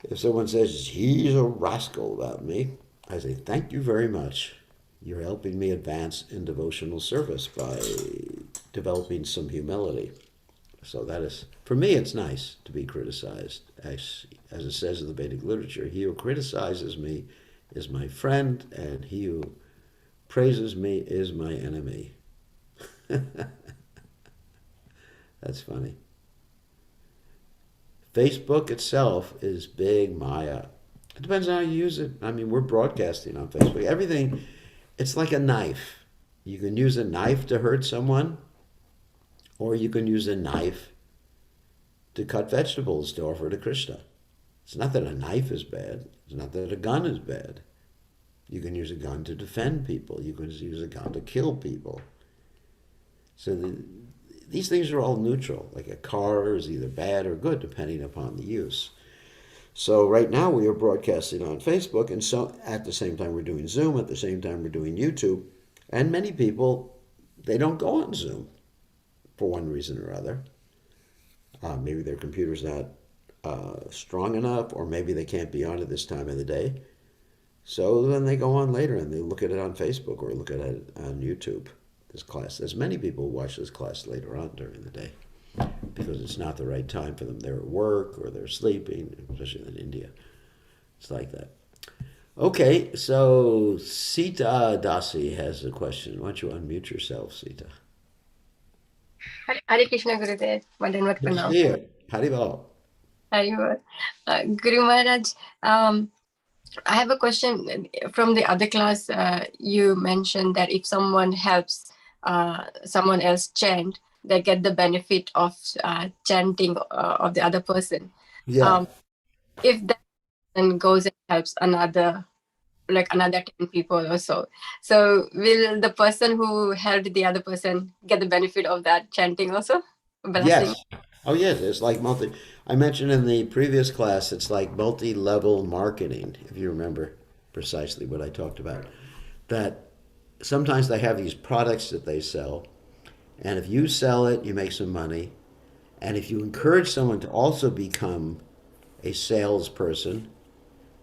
A: If someone says he's a rascal about me, I say, thank you very much. You're helping me advance in devotional service by developing some humility. So that is, for me, it's nice to be criticized. As it says in the Vedic literature, he who criticizes me is my friend, and he who praises me is my enemy. That's funny. Facebook itself is big Maya. It depends on how you use it. I mean, we're broadcasting on Facebook. Everything, it's like a knife. You can use a knife to hurt someone, or you can use a knife to cut vegetables to offer to Krishna. It's not that a knife is bad. It's not that a gun is bad. You can use a gun to defend people. You can use a gun to kill people. So these things are all neutral. Like a car is either bad or good depending upon the use. So right now we are broadcasting on Facebook, and so at the same time we're doing Zoom, at the same time we're doing YouTube. And many people, they don't go on Zoom for one reason or other. Maybe their computer's not strong enough, or maybe they can't be on at this time of the day. So then they go on later and they look at it on Facebook or look at it on YouTube. this class. There's many people who watch this class later on during the day because it's not the right time for them. They're at work or they're sleeping, especially in India. It's like that. Okay, so Sita Dasi has a question. Why don't you unmute yourself, Sita?
C: Hare Krishna Gurudev, Vandanvat
A: Good to
C: Pranam.
A: see you. Haribol.
C: Haribo. Guru Maharaj, I have a question from the other class. You mentioned that if someone helps someone else chant, they get the benefit of chanting of the other person.
A: Yeah.
C: If that person goes and helps another 10 people or so, so will the person who helped the other person get the benefit of that chanting also? Blessing?
A: Yes. Oh, yes. It's like I mentioned in the previous class, it's like multi-level marketing, if you remember precisely what I talked about. That sometimes they have these products that they sell, and if you sell it, you make some money. And if you encourage someone to also become a salesperson,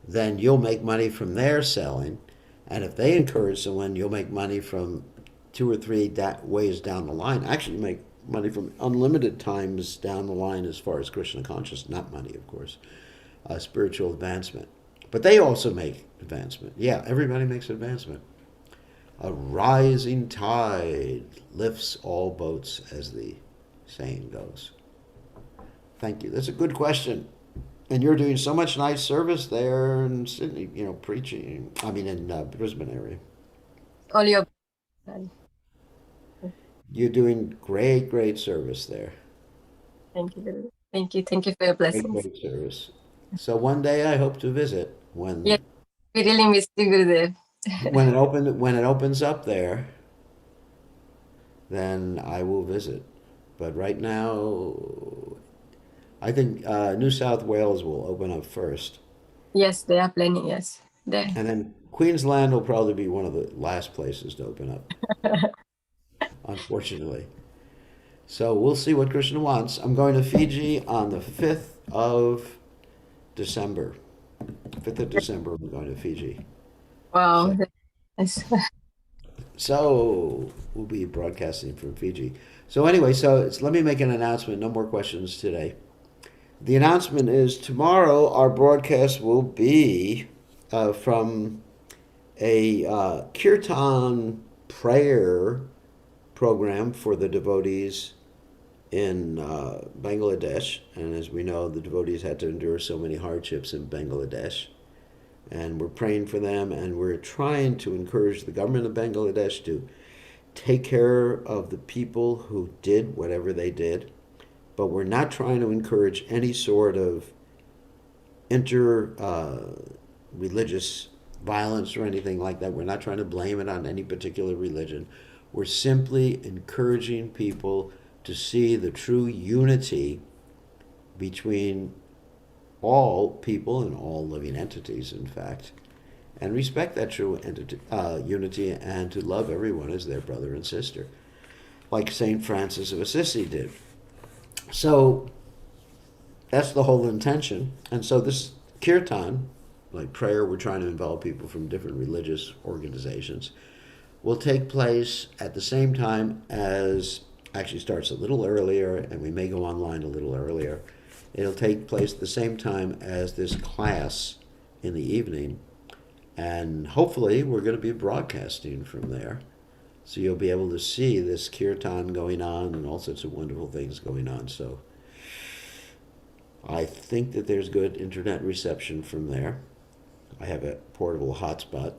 A: then you'll make money from their selling. And if they encourage someone, you'll make money from two or three ways down the line. Actually, you make money from unlimited times down the line as far as Krishna consciousness, not money, of course, spiritual advancement. But they also make advancement. Yeah, everybody makes advancement. A rising tide lifts all boats, as the saying goes. Thank you. That's a good question. And you're doing so much nice service there in Sydney, preaching. I mean, in Brisbane area.
C: All your
A: You're doing great, great service there.
C: Thank you, Guru. Thank you for your
A: Great,
C: blessings.
A: great service. So one day I hope to visit when
C: Yes, we really miss you, Gurudev.
A: when it opens up there. Then I will visit. But right now, I think New South Wales will open up first,
C: Yes, they are planning. Yes, there.
A: and then Queensland will probably be one of the last places to open up, unfortunately. So we'll see what Krishna wants. I'm going to Fiji on the 5th of December. 5th of December, I'm going to Fiji.
C: Wow.
A: So,
C: Yes.
A: so we'll be broadcasting from Fiji. So anyway, so let me make an announcement. No more questions today. The announcement is tomorrow our broadcast will be from a kirtan prayer program for the devotees in Bangladesh. And as we know, the devotees had to endure so many hardships in Bangladesh. And we're praying for them, and we're trying to encourage the government of Bangladesh to take care of the people who did whatever they did. But we're not trying to encourage any sort of inter-religious violence or anything like that. We're not trying to blame it on any particular religion. We're simply encouraging people to see the true unity between all people and all living entities, in fact, and respect that true unity and to love everyone as their brother and sister, like St. Francis of Assisi did. So that's the whole intention. And so this kirtan, like prayer, we're trying to involve people from different religious organizations, will take place at the same time as, actually starts a little earlier, and we may go online a little earlier. It'll take place at the same time as this class in the evening, and hopefully we're going to be broadcasting from there. So you'll be able to see this kirtan going on and all sorts of wonderful things going on. So I think that there's good internet reception from there. I have a portable hotspot.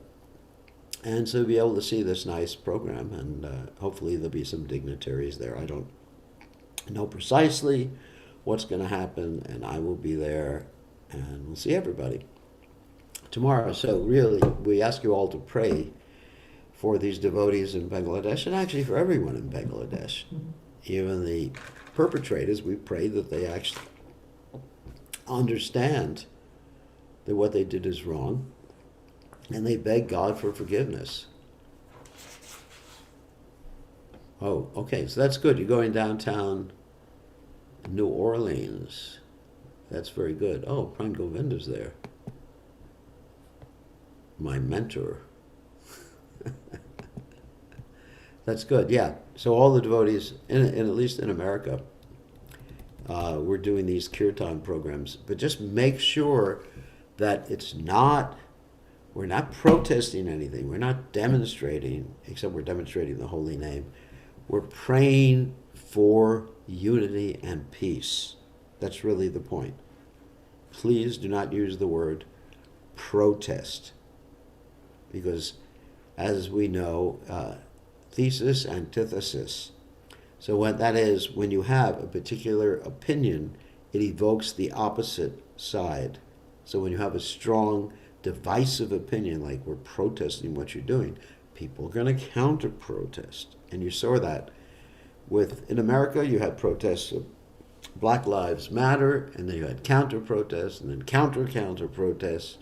A: And so you'll be able to see this nice program, and hopefully there'll be some dignitaries there. I don't know precisely what's going to happen, and I will be there, and we'll see everybody tomorrow. So really, we ask you all to pray for these devotees in Bangladesh, and actually for everyone in Bangladesh. Even the perpetrators, we pray that they actually understand that what they did is wrong, and they beg God for forgiveness. Oh, okay, so that's good. You're going downtown New Orleans. That's very good. Oh, Prime Govinda's there. My mentor. That's good. Yeah. So all the devotees, in at least in America, we're doing these kirtan programs, but just make sure that we're not protesting anything. We're not demonstrating, except we're demonstrating the holy name. We're praying for unity and peace. That's really the point. Please do not use the word protest, because as we know, thesis, antithesis. So what that is, when you have a particular opinion, it evokes the opposite side. So when you have a strong, divisive opinion, like we're protesting what you're doing, people are going to counter-protest. And you saw that in America, you had protests of Black Lives Matter, and then you had counter-protests, and then counter-protests,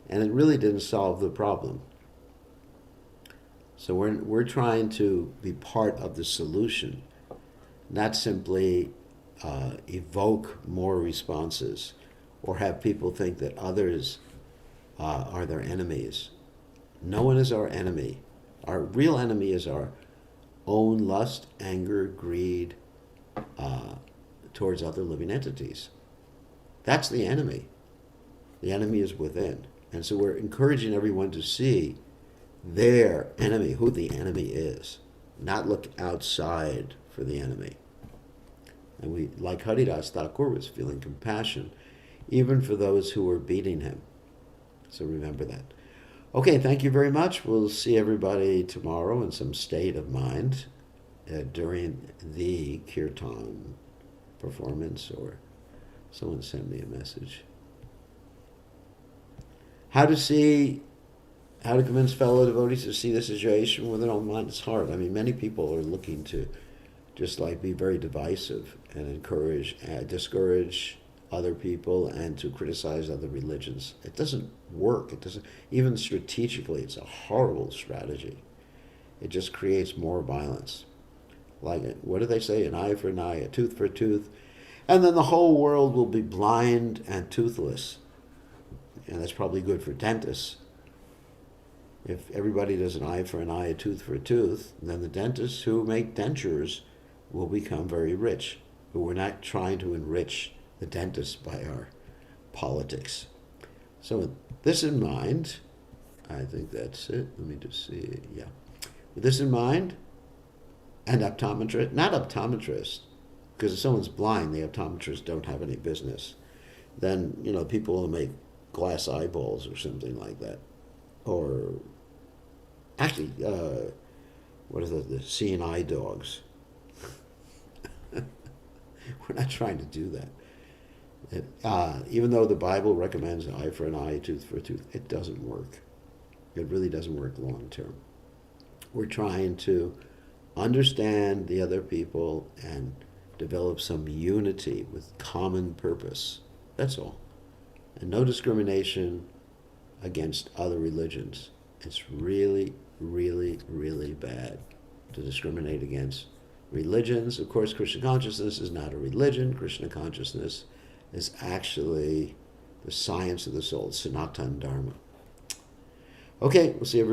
A: and it really didn't solve the problem. So we're trying to be part of the solution, not simply evoke more responses or have people think that others are their enemies. No one is our enemy. Our real enemy is our own lust, anger, greed towards other living entities. That's the enemy. The enemy is within. And so we're encouraging everyone to see their enemy, who the enemy is, not look outside for the enemy. And we, like Haridas Thakur, was feeling compassion even for those who were beating him. So remember that. Okay, thank you very much. We'll see everybody tomorrow in some state of mind during the kirtan performance, or someone sent me a message. How to convince fellow devotees to see the situation with their own mind. It's hard. I mean, many people are looking to just like be very divisive and discourage other people and to criticize other religions. It doesn't work. It doesn't, even strategically, it's a horrible strategy. It just creates more violence. Like, what do they say? An eye for an eye, a tooth for a tooth. And then the whole world will be blind and toothless. And that's probably good for dentists. If everybody does an eye for an eye, a tooth for a tooth, then the dentists who make dentures will become very rich. But we're not trying to enrich the dentists by our politics. So with this in mind, I think that's it. Let me just see. Yeah. With this in mind, and not optometrists, because if someone's blind, the optometrists don't have any business. Then, people will make glass eyeballs or something like that. Or, actually, what are the seeing eye dogs? We're not trying to do that. Even though the Bible recommends an eye for an eye, a tooth for a tooth, it doesn't work. It really doesn't work long term. We're trying to understand the other people and develop some unity with common purpose. That's all. And no discrimination against other religions. It's really, really, really bad to discriminate against religions. Of course, Krishna consciousness is not a religion. Krishna consciousness is actually the science of the soul, Sanatana Dharma. Okay, we'll see everybody.